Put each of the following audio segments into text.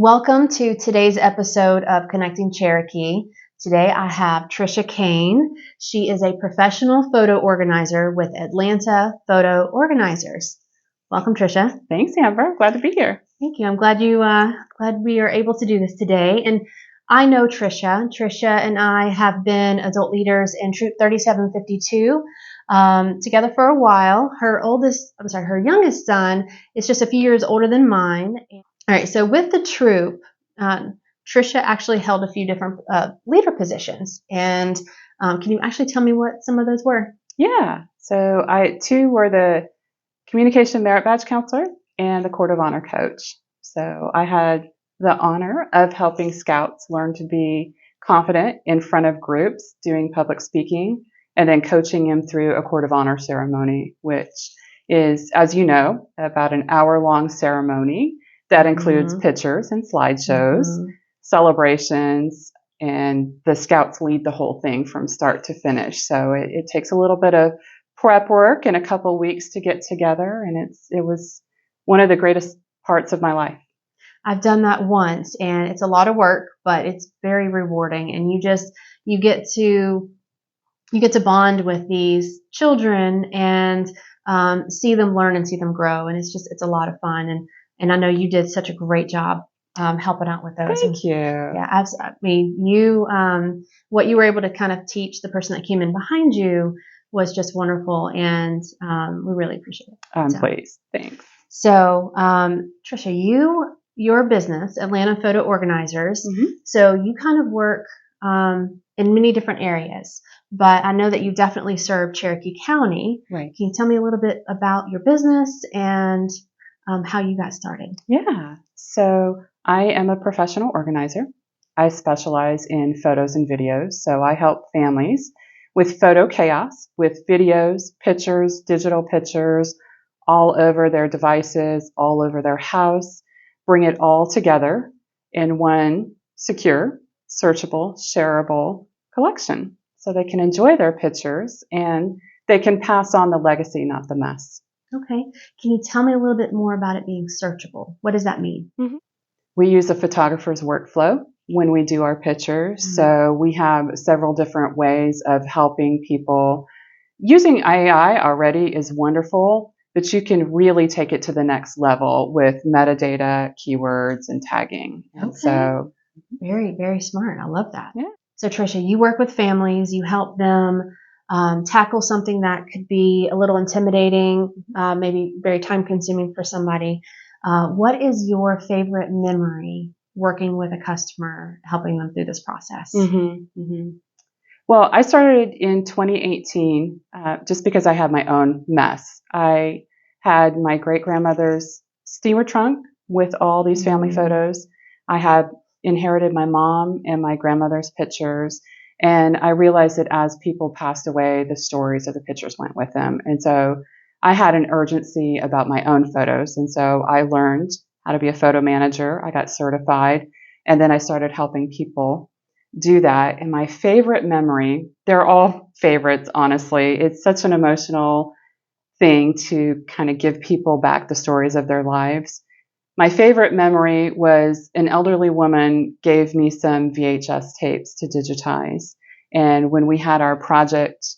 Welcome to today's episode of Connecting Cherokee. Today I have Tricia Cain. She is a professional photo organizer with Atlanta Photo Organizers. Welcome, Tricia. Thanks, Amber. Glad to be here. Thank you. I'm glad we are able to do this today. And I know Tricia. Tricia and I have been adult leaders in Troop 3752 together for a while. Her youngest son is just a few years older than mine. All right, so with the troop, Tricia actually held a few different leader positions. And can you actually tell me what some of those were? Yeah. So two were the Communication Merit Badge Counselor and the Court of Honor Coach. So I had the honor of helping scouts learn to be confident in front of groups doing public speaking, and then coaching them through a Court of Honor ceremony, which is, as you know, about an hour-long ceremony that includes pictures and slideshows, celebrations, and the scouts lead the whole thing from start to finish. So it takes a little bit of prep work and a couple weeks to get together, and it was one of the greatest parts of my life. I've done that once, and it's a lot of work, but it's very rewarding, and you get to bond with these children and see them learn and see them grow, and it's a lot of fun. And I know you did such a great job helping out with those. Thank you. Yeah, I mean, what you were able to kind of teach the person that came in behind you was just wonderful, and we really appreciate it. I'm pleased. Thanks. So, Tricia, your business, Atlanta Photo Organizers, so you kind of work in many different areas, but I know that you definitely serve Cherokee County. Right. Can you tell me a little bit about your business and how you got started? Yeah. So I am a professional organizer. I specialize in photos and videos. So I help families with photo chaos, with videos, pictures, digital pictures, all over their devices, all over their house, bring it all together in one secure, searchable, shareable collection so they can enjoy their pictures and they can pass on the legacy, not the mess. Okay. Can you tell me a little bit more about it being searchable? What does that mean? We use a photographer's workflow when we do our pictures. So we have several different ways of helping people. Using AI already is wonderful, but you can really take it to the next level with metadata, keywords, and tagging. And so very, very smart. I love that. Yeah. So Tricia, you work with families, you help them tackle something that could be a little intimidating, maybe very time consuming for somebody. What is your favorite memory working with a customer, helping them through this process? Well, I started in 2018 just because I had my own mess. I had my great-grandmother's steamer trunk with all these family photos. I had inherited my mom and my grandmother's pictures, and I realized that as people passed away, the stories of the pictures went with them. And so I had an urgency about my own photos, and so I learned how to be a photo manager. I got certified, and then I started helping people do that. And my favorite memory, they're all favorites, honestly. It's such an emotional thing to kind of give people back the stories of their lives. My favorite memory was an elderly woman gave me some VHS tapes to digitize. And when we had our project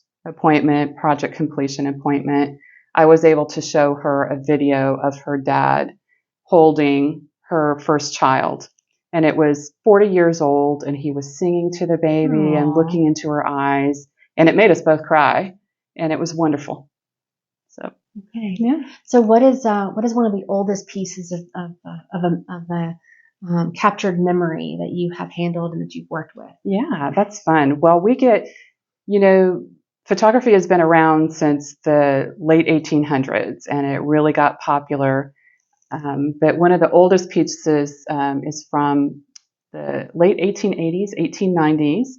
completion appointment, I was able to show her a video of her dad holding her first child. And it was 40 years old, and he was singing to the baby and looking into her eyes. And it made us both cry, and it was wonderful. So, okay. Yeah. So what is one of the oldest pieces of a captured memory that you have handled and that you've worked with? Yeah, that's fun. Well, we get, photography has been around since the late 1800s, and it really got popular. But one of the oldest pieces is from the late 1880s, 1890s,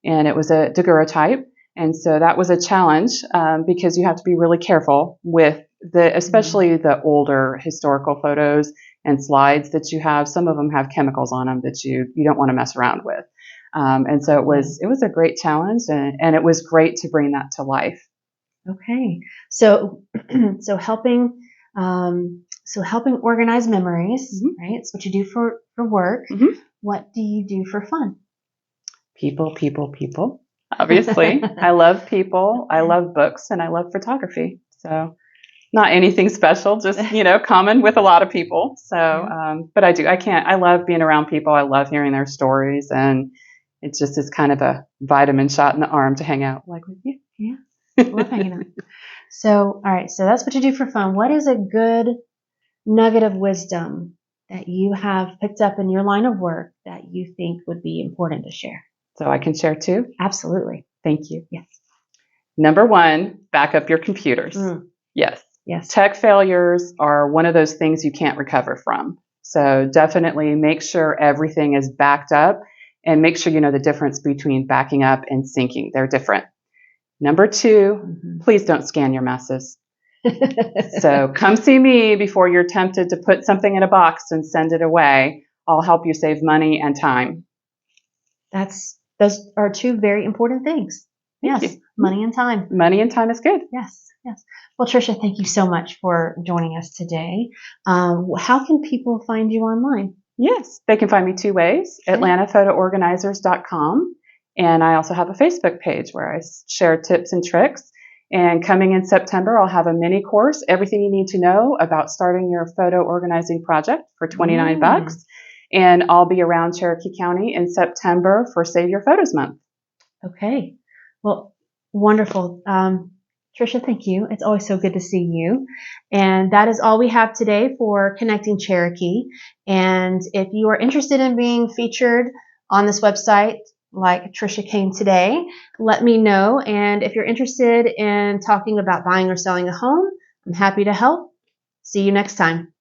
and it was a daguerreotype. And so that was a challenge because you have to be really careful with especially the older historical photos and slides that you have. Some of them have chemicals on them that you don't want to mess around with. And so it was a great challenge, and it was great to bring that to life. Okay, so helping organize memories, right? It's what you do for for work. Mhm. What do you do for fun? People, people, people. Obviously, I love people. I love books, and I love photography. So, not anything special, just common with a lot of people. So, but I do. I love being around people. I love hearing their stories, and it just is kind of a vitamin shot in the arm to hang out like with you. Yeah, I love hanging out. So, all right. So that's what you do for fun. What is a good nugget of wisdom that you have picked up in your line of work that you think would be important to share? So I can share too. Absolutely. Thank you. Yes. Number one, back up your computers. Yes. Yes. Tech failures are one of those things you can't recover from. So definitely make sure everything is backed up, and make sure you know the difference between backing up and syncing. They're different. Number two, please don't scan your messes. So come see me before you're tempted to put something in a box and send it away. I'll help you save money and time. Those are two very important things. Thank Yes, you. money and time. Money and time is good. Yes, yes. Well, Tricia, thank you so much for joining us today. How can people find you online? Yes, they can find me two ways, atlantaphotoorganizers.com. And I also have a Facebook page where I share tips and tricks. And coming in September, I'll have a mini course, everything you need to know about starting your photo organizing project for $29. And I'll be around Cherokee County in September for Save Your Photos Month. Okay. Well, wonderful. Tricia, thank you. It's always so good to see you. And that is all we have today for Connecting Cherokee. And if you are interested in being featured on this website, like Tricia Cain today, let me know. And if you're interested in talking about buying or selling a home, I'm happy to help. See you next time.